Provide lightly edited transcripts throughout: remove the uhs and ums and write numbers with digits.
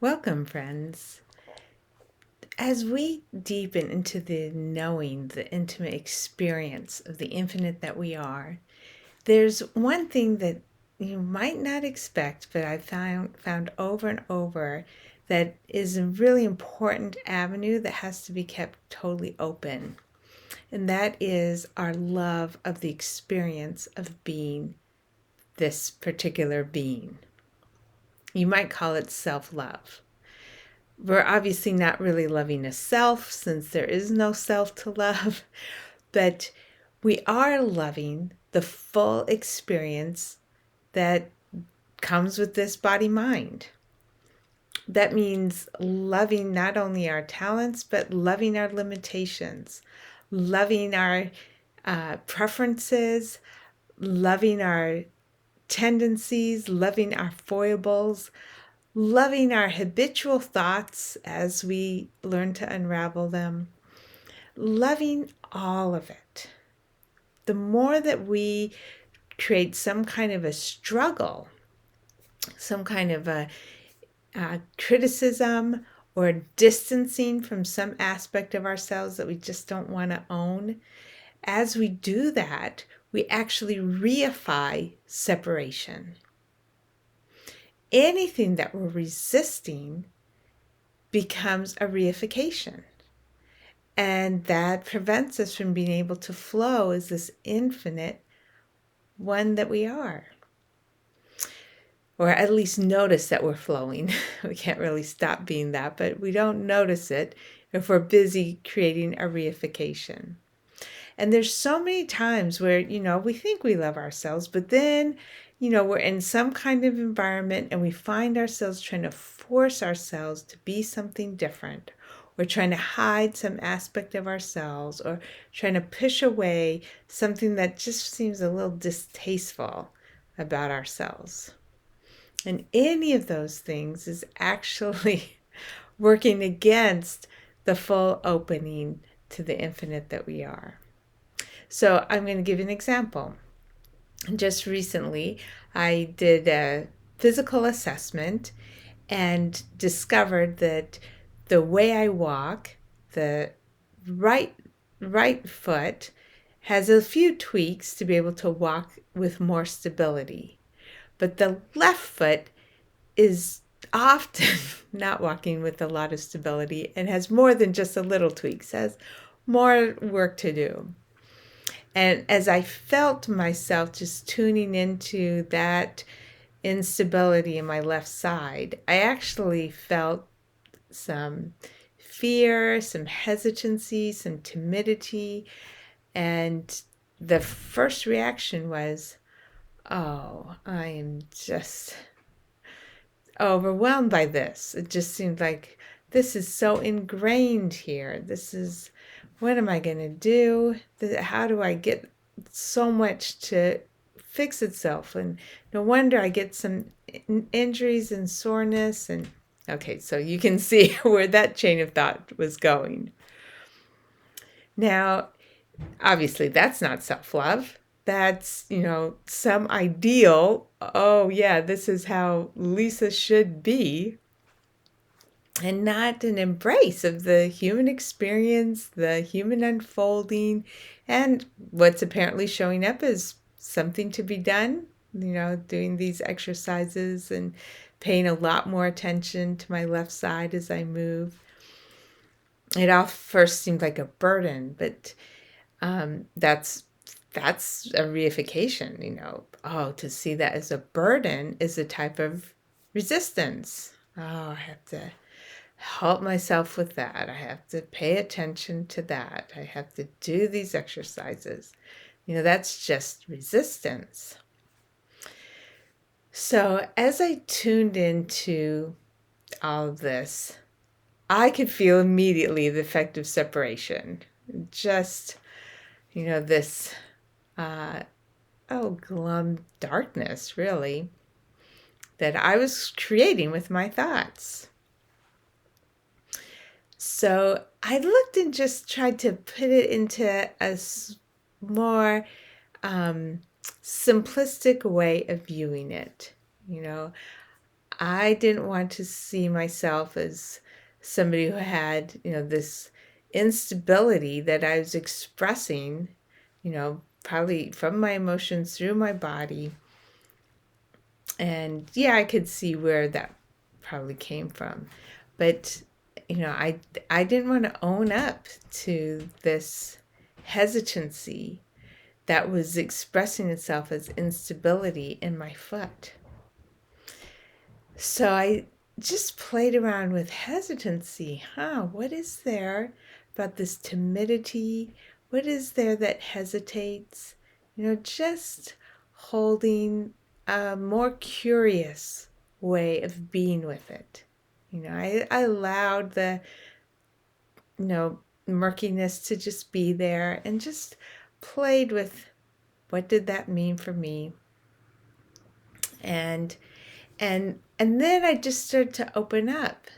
Welcome, friends. As we deepen into the knowing, the intimate experience of the infinite that we are, there's one thing that you might not expect, but I've found over and over that is a really important avenue that has to be kept totally open. And that is our love of the experience of being this particular being. You might call it self-love. We're obviously not really loving a self since there is no self to love, but we are loving the full experience that comes with this body mind. That means loving not only our talents, but loving our limitations, loving our preferences, loving our tendencies, loving our foibles, loving our habitual thoughts as we learn to unravel them, loving all of it. The more that we create some kind of a struggle, some kind of a criticism or distancing from some aspect of ourselves that we just don't want to own, as we do that, we actually reify separation. Anything that we're resisting becomes a reification. And that prevents us from being able to flow as this infinite one that we are. Or at least notice that we're flowing. We can't really stop being that, but we don't notice it if we're busy creating a reification. And there's so many times where, we think we love ourselves, but then, we're in some kind of environment and we find ourselves trying to force ourselves to be something different. We're trying to hide some aspect of ourselves or trying to push away something that just seems a little distasteful about ourselves. And any of those things is actually working against the full opening to the infinite that we are. So I'm going to give you an example. Just recently, I did a physical assessment and discovered that the way I walk, the right foot has a few tweaks to be able to walk with more stability. But the left foot is often not walking with a lot of stability and has more than just a little tweaks, has more work to do. And as I felt myself just tuning into that instability in my left side, I actually felt some fear, some hesitancy, some timidity. And the first reaction was, oh, I am just overwhelmed by this. It just seemed like this is so ingrained here. What am I going to do? How do I get so much to fix itself? And no wonder I get some injuries and soreness. And okay, so you can see where that chain of thought was going. Now, obviously, that's not self-love. That's, some ideal. Oh, yeah, this is how Lisa should be. And not an embrace of the human experience, the human unfolding, and what's apparently showing up as something to be done, doing these exercises and paying a lot more attention to my left side as I move. It all first seemed like a burden, but that's a reification, to see that as a burden is a type of resistance. Oh, I have to help myself with that. I have to pay attention to that. I have to do these exercises. That's just resistance. So as I tuned into all of this, I could feel immediately the effect of separation. Just, this, glum darkness, really, that I was creating with my thoughts. So I looked and just tried to put it into a more simplistic way of viewing it. I didn't want to see myself as somebody who had, this instability that I was expressing, probably from my emotions through my body. And yeah, I could see where that probably came from. But, I didn't want to own up to this hesitancy that was expressing itself as instability in my foot. So I just played around with hesitancy. What is there about this timidity? What is there that hesitates? Just holding a more curious way of being with it. I allowed the, murkiness to just be there and just played with what did that mean for me. And then I just started to open up,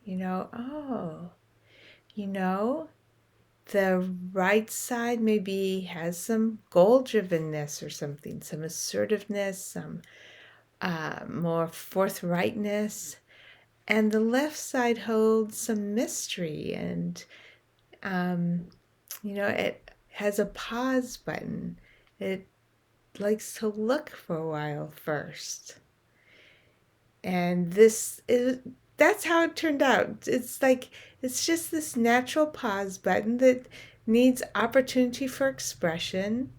oh, you know, the right side maybe has some goal drivenness or something, some assertiveness, some more forthrightness. And the left side holds some mystery and, it has a pause button. It likes to look for a while first. And that's how it turned out. It's just this natural pause button that needs opportunity for expression.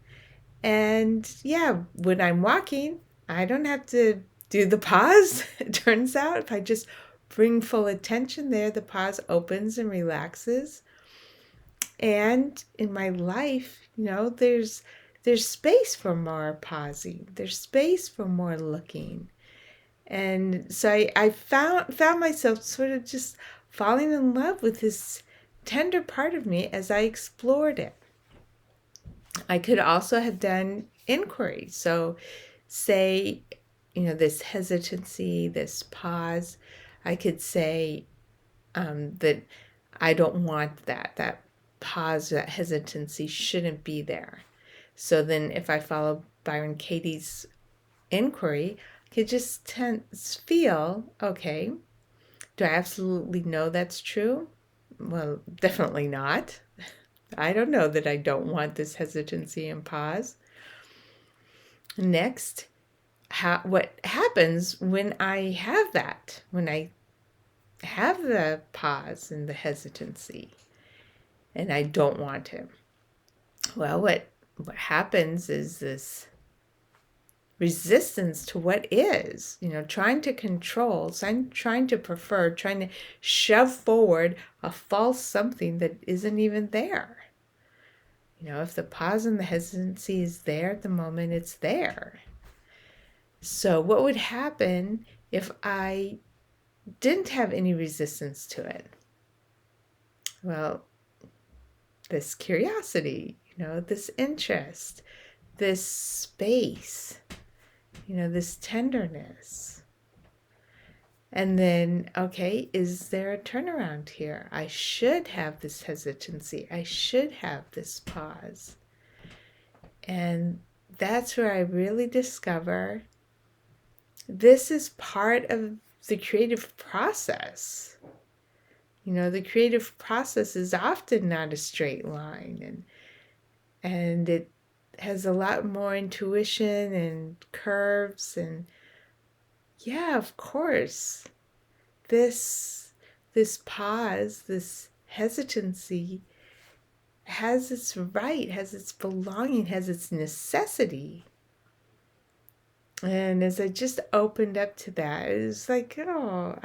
And yeah, when I'm walking, I don't have to do the pause. It turns out if I just bring full attention there, the pause opens and relaxes. And in my life, there's space for more pausing. There's space for more looking. And so I found myself sort of just falling in love with this tender part of me as I explored it. I could also have done inquiry. So say, this hesitancy, this pause, I could say that I don't want that pause, that hesitancy shouldn't be there. So then if I follow Byron Katie's inquiry, I could just feel, okay, do I absolutely know that's true? Well, definitely not. I don't know that I don't want this hesitancy and pause. Next, what happens when I have that, when I have the pause and the hesitancy and I don't want to? Well, what happens is this resistance to what is, trying to control, trying to prefer, trying to shove forward a false something that isn't even there. If the pause and the hesitancy is there at the moment, it's there. So what would happen if I didn't have any resistance to it? Well, this curiosity, this interest, this space, this tenderness. And then, okay, is there a turnaround here? I should have this hesitancy. I should have this pause. And that's where I really discover this is part of the creative process. The creative process is often not a straight line, and it has a lot more intuition and curves. And yeah, of course, this pause, this hesitancy has its right, has its belonging, has its necessity. And as I just opened up to that, it was like, oh,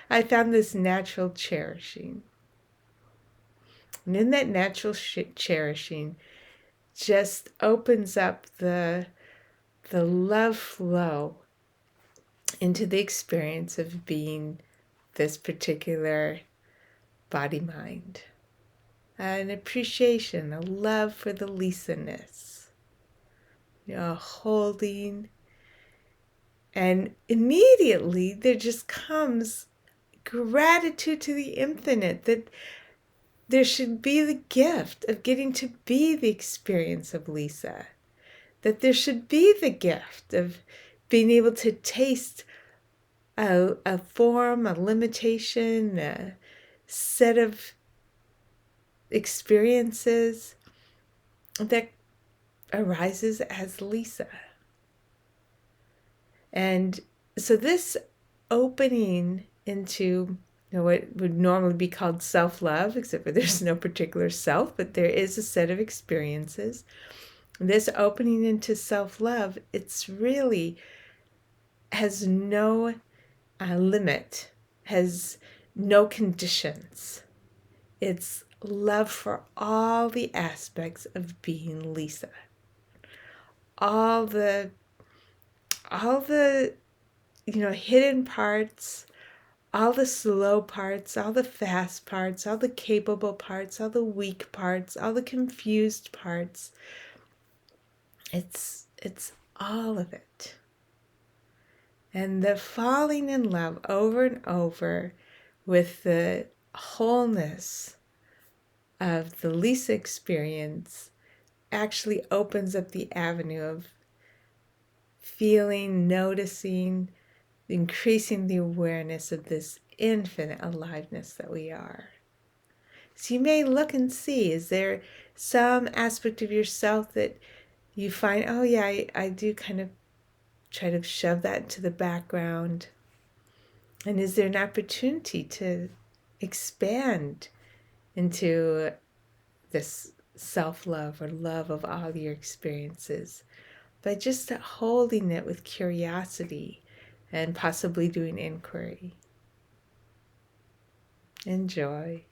I found this natural cherishing. And in that natural cherishing just opens up the love flow into the experience of being this particular body mind. An appreciation, a love for the Lisa-ness. Holding. And immediately there just comes gratitude to the infinite that there should be the gift of getting to be the experience of Lisa. That there should be the gift of being able to taste a form, a limitation, a set of experiences that arises as Lisa. And so this opening into what would normally be called self-love, except for there's no particular self, but there is a set of experiences. This opening into self-love, it's really has no limit, has no conditions. It's love for all the aspects of being Lisa. All the hidden parts, all the slow parts, all the fast parts, all the capable parts, all the weak parts, all the confused parts. It's all of it. And the falling in love over and over with the wholeness of the Lisa experience actually opens up the avenue of feeling, noticing, increasing the awareness of this infinite aliveness that we are. So you may look and see, is there some aspect of yourself that you find, oh yeah, I do kind of try to shove that into the background? And is there an opportunity to expand into this self-love or love of all your experiences by just holding it with curiosity and possibly doing inquiry? Enjoy.